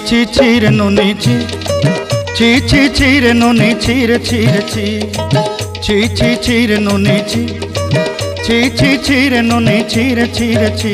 ছি ছি রে ননি ছি ছি ছি ছি রে ননি ছি রে ছি রে ছি ছি ছি ছি রে ননি ছি ছি ছি ছি রে ননি ছি রে ছি রে ছি।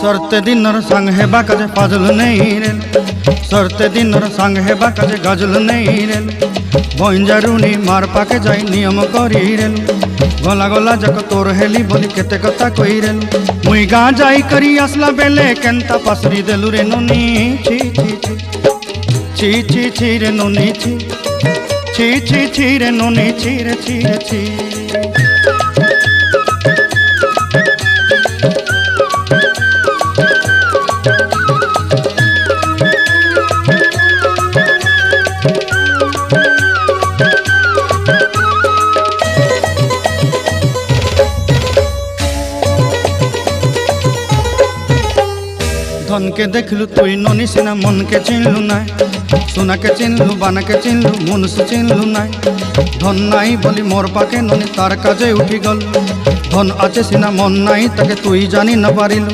सरते दिनर संग हेबा काजे फाजल नहीं रेल सरते दिनर संग हेबा काजे गजल नहीं रेल बंजारुनी मार पाके जाई नियम करी रेल गला गला जक तोर हेली बोली केते कथा कही रेल मुई गाँ जाई करी आसला बेले केंता पासरी देलु रे नोनी छी छी छी छी छी छी रे नोनी छी छी छी छी रे नोनी छी रे छी रे छी। धन के देखलु तुई नोनी सिना मन के चिन्हलु नाय सोना के चिन्हलु बाना के चिन्हलु मन से चिन्हलु नाय धन नाई बोली मोर पाके नोनी तार काजे उठी गल धन आचे सिना मन नाई ताके तुई जानी न पारिलु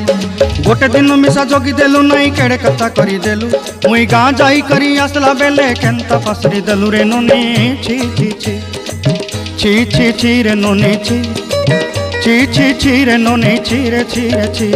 गोटे दिन मिसा जोगी देलु नाई केड़े कथा करी देलु मुई गाँ जाई करी आसला बेले केंता पासरी देलु रे नोनी छी छी छी छी छी छी रे नोनी छी छी छी छी रे नोनी छी रे छी रे छी।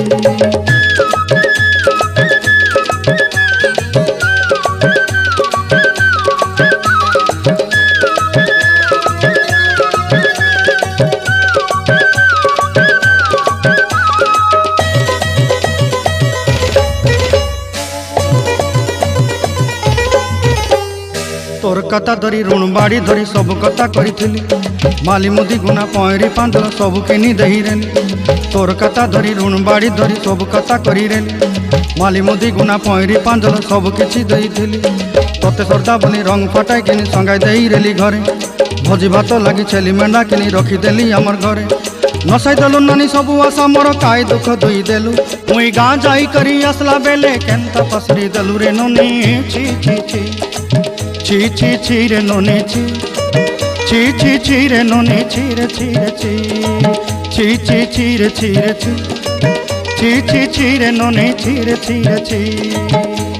तोर कथा धरी ऋण बाड़ी धरी सब कथा करी माली मुदी गुना पहरी पांदल सब किनी दही रेली तोर कथा धरी ऋण बाड़ी धरी सब कथा करी रेली माली मुदी गुना पहरी पांदल सब किछि दही थी तोते सरदा बनी रंग फटाई किनी संगाई दही रेली घरे भोजी भात लगी छेली मेंढा किनी रखीदेली आमर घरे नसाई देलु नानी सबू आशा मोर काय दुख दुई देलु मुई गाँ जाई करी आसला बेले केंता पसरी देलु रे नोनी छी छी छी छी छी छी रे नोनी छी छी छी छी रे नोनी छी रे छी रे छी छी छी छी रे छी रे छी छी छी छी रे नोनी छी रे छी रे छी।